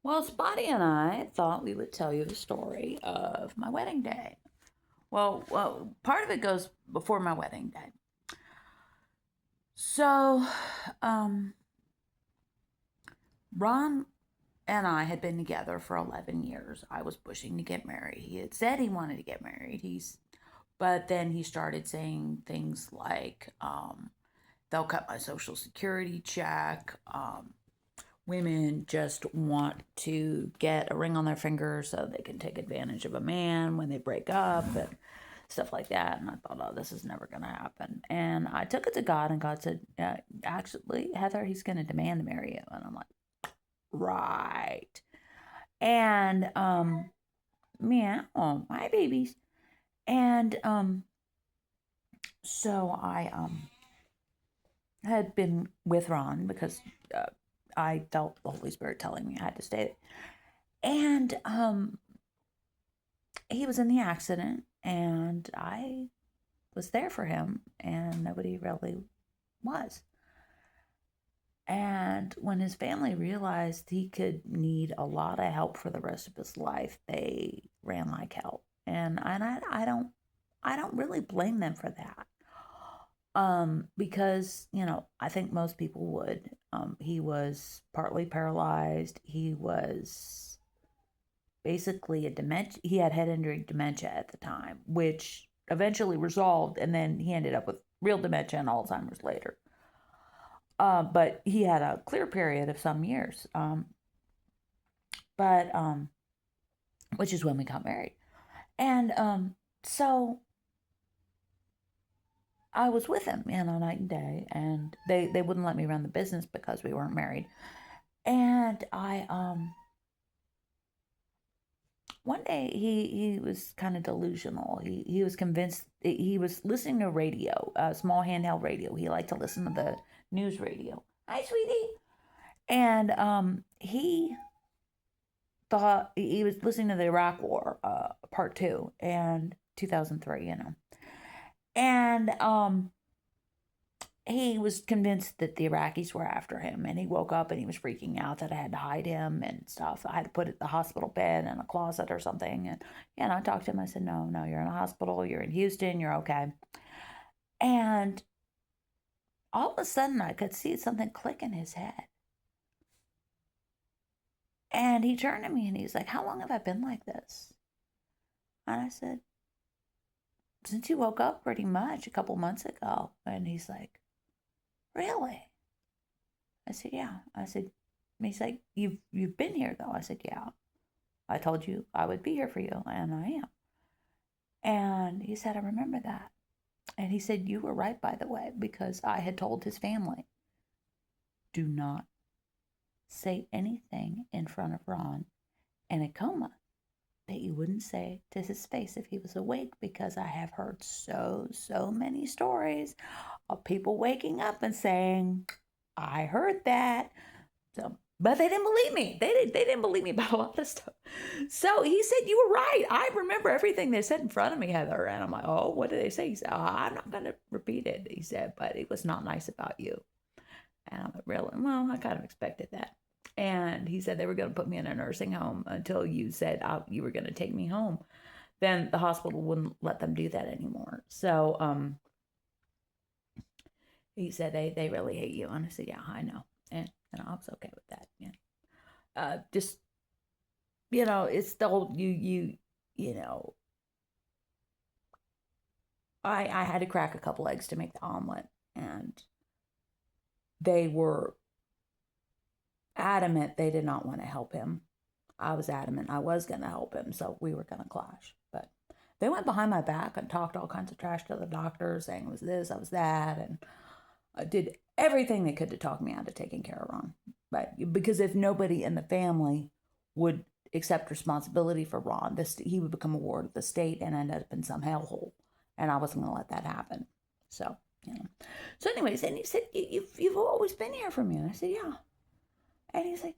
Well, Spotty and I thought we would tell you the story of my wedding day. Well, part of it goes before my wedding day. So, um, Ron and I had been together for 11 years. I was pushing to get married. He had said he wanted to get married. But then he started saying things like, they'll cut my social security check. Women just want to get a ring on their finger so they can take advantage of a man when they break up and stuff like that. And I thought, oh, this is never going to happen. And I took it to God, and God said, actually, Heather, he's going to demand to marry you. And I'm like, right. And, meow, my babies. And, so I, had been with Ron because, I felt the Holy Spirit telling me I had to stay. And he was in the accident, and I was there for him, and nobody really was. And when his family realized he could need a lot of help for the rest of his life, they ran like hell. And I don't really blame them for that. Because, I think most people would. He was partly paralyzed. He was basically a dementia. He had head injury dementia at the time, which eventually resolved, and then he ended up with real dementia and Alzheimer's later. But he had a clear period of some years. But which is when we got married. And so I was with him, night and day, and they wouldn't let me run the business because we weren't married. And I one day he was kind of delusional. He was convinced. He was listening to radio, a small handheld radio. He liked to listen to the news radio. Hi, sweetie. And he thought he was listening to the Iraq War, part two, and 2003. And he was convinced that the Iraqis were after him, and he woke up and he was freaking out that I had to hide him and stuff. I had to put it in the hospital bed in a closet or something. And I talked to him. I said, no, you're in a hospital. You're in Houston. You're okay. And all of a sudden, I could see something click in his head. And he turned to me and he's like, how long have I been like this? And I said, since you woke up pretty much a couple months ago. And he's like, really? I said, yeah. I said, he's like, you've been here though. I said, yeah. I told you I would be here for you, and I am. And he said, I remember that. And he said, you were right, by the way, because I had told his family, do not say anything in front of Ron in a coma that you wouldn't say to his face if he was awake, because I have heard so many stories of people waking up and saying, I heard that. So, but they didn't believe me. They didn't believe me about a lot of stuff. So he said, you were right. I remember everything they said in front of me, Heather. And I'm like, oh, what did they say? He said, oh, I'm not going to repeat it. He said, but it was not nice about you. And I'm like, really? Well, I kind of expected that. And he said they were going to put me in a nursing home until you said you were going to take me home. Then the hospital wouldn't let them do that anymore. So he said they really hate you. And I said, yeah, I know. And I was okay with that. Yeah. Just, it's the whole, you know, I had to crack a couple eggs to make the omelet, and they were adamant they did not want to help him. I was adamant I was going to help him, so we were going to clash. But they went behind my back and talked all kinds of trash to the doctor, saying it was this, I was that, and I did everything they could to talk me out of taking care of Ron. But because if nobody in the family would accept responsibility for Ron, he would become a ward of the state and end up in some hellhole, and I wasn't going to let that happen. So, So, anyways, and he said, "You've always been here for me." And I said, "Yeah." And he's like,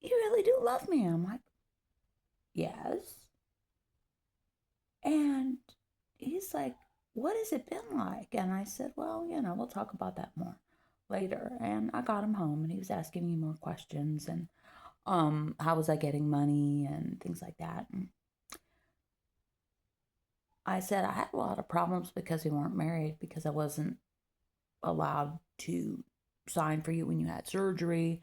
"You really do love me." And I'm like, "Yes." And he's like, "What has it been like?" And I said, "Well, we'll talk about that more later." And I got him home, and he was asking me more questions. And how was I getting money and things like that. And I said I had a lot of problems because we weren't married, because I wasn't allowed to sign for you when you had surgery.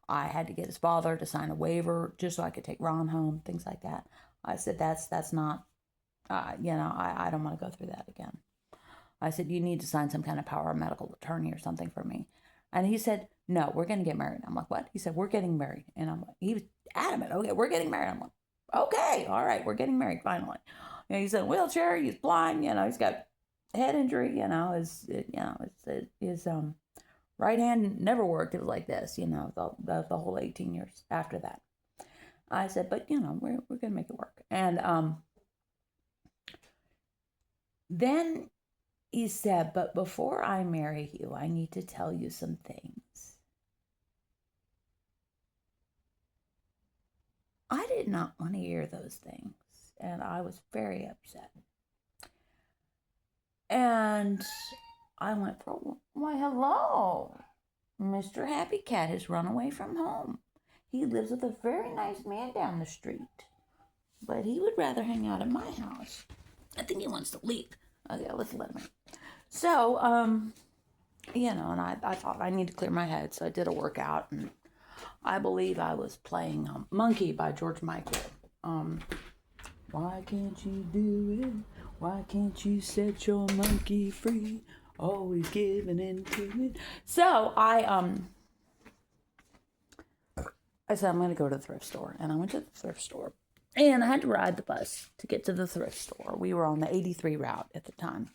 I had to get his father to sign a waiver just so I could take Ron home, things like that. I said, that's not, I don't want to go through that again. I said, you need to sign some kind of power of medical attorney or something for me. And he said, no, we're going to get married. I'm like, what? He said, we're getting married. And I'm like, he was adamant. Okay, we're getting married. I'm like, okay, all right, we're getting married finally. He's in a wheelchair. He's blind. He's got head injury. His right hand never worked. It was like this. The whole 18 years after that. I said, but we're gonna make it work. And then he said, but before I marry you, I need to tell you some things. I did not want to hear those things, and I was very upset. And I went, why, hello. Mr. Happy Cat has run away from home. He lives with a very nice man down the street, but he would rather hang out at my house. I think he wants to leave. Okay, let's let him in. So, and I thought I need to clear my head, so I did a workout, and I believe I was playing Monkey by George Michael. Why can't you do it? Why can't you set your monkey free? Always giving into it. So I said, I'm going to go to the thrift store. And I went to the thrift store. And I had to ride the bus to get to the thrift store. We were on the 83 route at the time.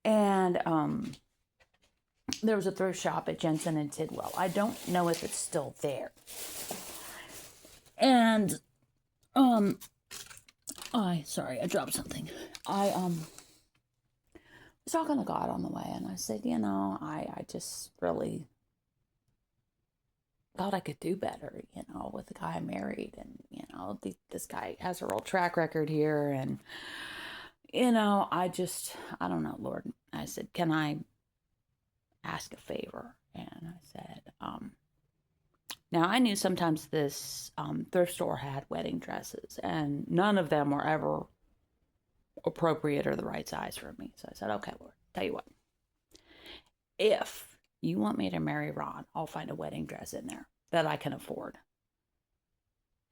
And there was a thrift shop at Jensen and Tidwell. I don't know if it's still there. And sorry, I dropped something. I was talking to God on the way, and I said, I just really thought I could do better, with the guy I married. And, this guy has a real track record here. And, I don't know, Lord. I said, can I ask a favor? And I said, now I knew sometimes this thrift store had wedding dresses, and none of them were ever appropriate or the right size for me. So I said, okay, Lord, tell you what. If you want me to marry Ron, I'll find a wedding dress in there that I can afford.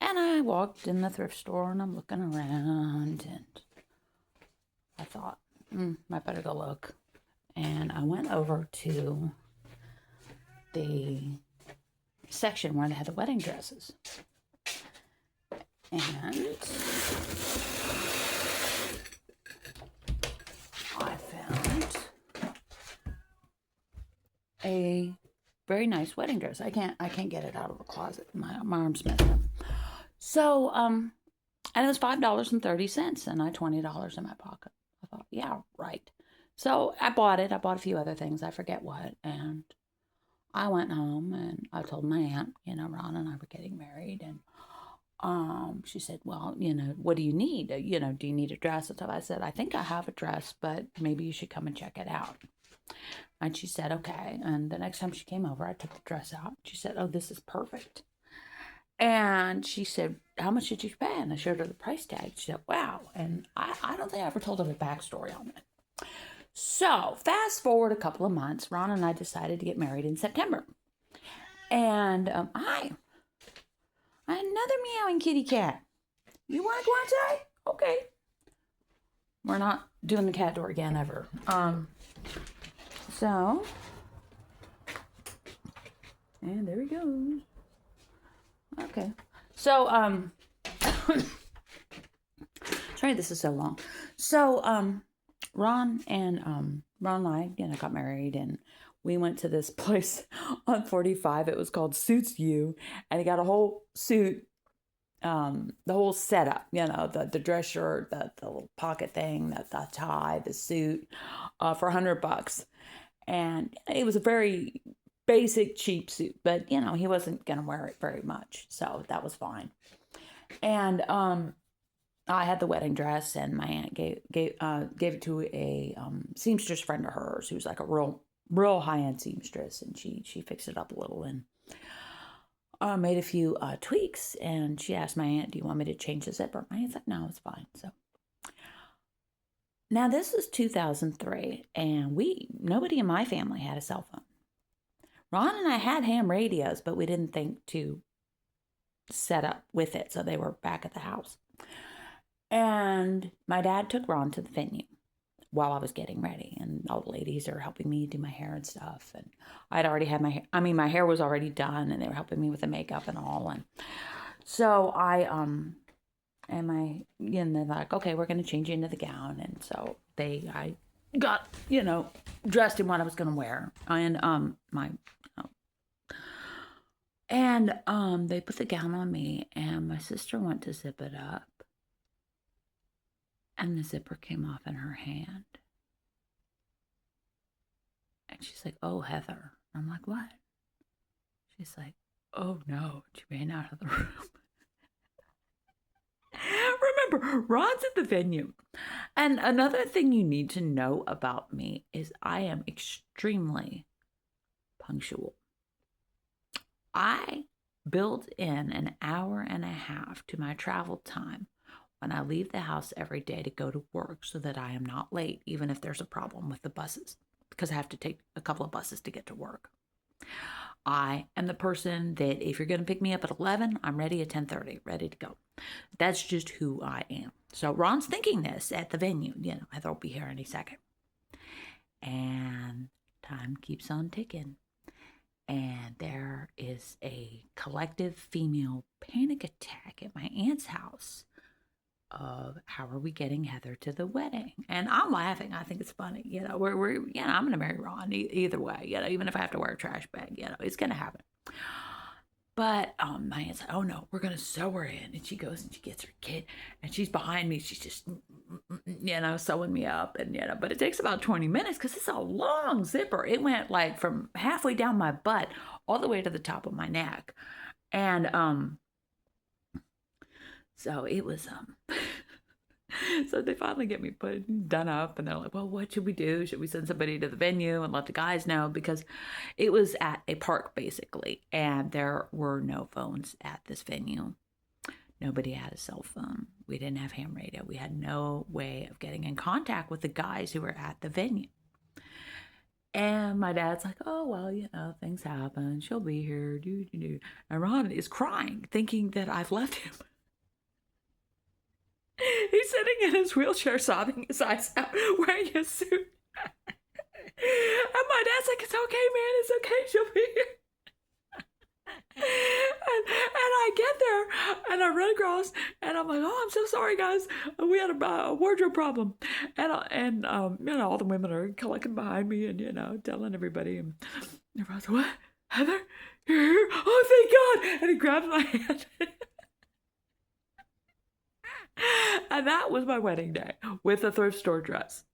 And I walked in the thrift store, and I'm looking around, and I thought, I better go look. And I went over to the section where they had the wedding dresses. And I found a very nice wedding dress. I can't get it out of the closet. My arm's messed up. So, and it was $5.30, and I had $20 in my pocket. I thought, yeah, right. So I bought it. I bought a few other things. I forget what. And I went home, and I told my aunt, Ron and I were getting married. And she said, well, what do you need? Do you need a dress? And so I said, I think I have a dress, but maybe you should come and check it out. And she said, okay. And the next time she came over, I took the dress out. She said, oh, this is perfect. And she said, how much did you pay? And I showed her the price tag. She said, wow. And I don't think I ever told her the backstory on it. So fast forward a couple of months, Ron and I decided to get married in September. And hi, another meowing kitty cat. You want to go outside? Okay. We're not doing the cat door again ever. So, and there he goes. Okay. So, sorry, this is so long. So, Ron and I, got married, and we went to this place on 45. It was called Suits You, and he got a whole suit, the whole setup, the dress shirt, the little pocket thing, the tie, the suit, for $100. And it was a very basic, cheap suit, but he wasn't gonna wear it very much, so that was fine. And I had the wedding dress, and my aunt gave it to a seamstress friend of hers who's like a real high-end seamstress, and she fixed it up a little. And made a few tweaks, and she asked my aunt, do you want me to change the zipper? My aunt's like, no, it's fine. So now this is 2003, and nobody in my family had a cell phone. Ron and I had ham radios, but we didn't think to set up with it, so they were back at the house. And my dad took Ron to the venue while I was getting ready, and all the ladies are helping me do my hair and stuff. And I'd already had my hair was already done, and they were helping me with the makeup and all. And so and they're like, okay, we're going to change you into the gown. And so I got, dressed in what I was going to wear. And they put the gown on me, and my sister went to zip it up, and the zipper came off in her hand. And she's like, oh, Heather. I'm like, what? She's like, oh no, she ran out of the room. Remember, Ron's at the venue. And another thing you need to know about me is I am extremely punctual. I built in an hour and a half to my travel time when I leave the house every day to go to work so that I am not late, even if there's a problem with the buses, because I have to take a couple of buses to get to work. I am the person that if you're going to pick me up at 11, I'm ready at 10:30, ready to go. That's just who I am. So Ron's thinking this at the venue, Heather will be here any second. And time keeps on ticking. And there is a collective female panic attack at my aunt's house of how are we getting Heather to the wedding? And I'm laughing. I think it's funny. We're I'm going to marry Ron either way, even if I have to wear a trash bag, it's going to happen. But my aunt's like, oh no, we're going to sew her in. And she goes and she gets her kit, and she's behind me. She's just, sewing me up. And, but it takes about 20 minutes because it's a long zipper. It went like from halfway down my butt all the way to the top of my neck. And, so it was, so they finally get me done up, and they're like, well, what should we do? Should we send somebody to the venue and let the guys know? Because it was at a park, basically, and there were no phones at this venue. Nobody had a cell phone. We didn't have ham radio. We had no way of getting in contact with the guys who were at the venue. And my dad's like, oh, well, things happen. She'll be here. And Ron is crying, thinking that I've left him. He's sitting in his wheelchair, sobbing his eyes out, wearing a suit. And my dad's like, it's okay, man. It's okay. She'll be here. And I get there, and I run across, and I'm like, oh, I'm so sorry, guys. We had a wardrobe problem. And all the women are collecting behind me and, telling everybody. And everyone's like, what? Heather? You're here? Oh, thank God. And he grabs my hand. And that was my wedding day with a thrift store dress.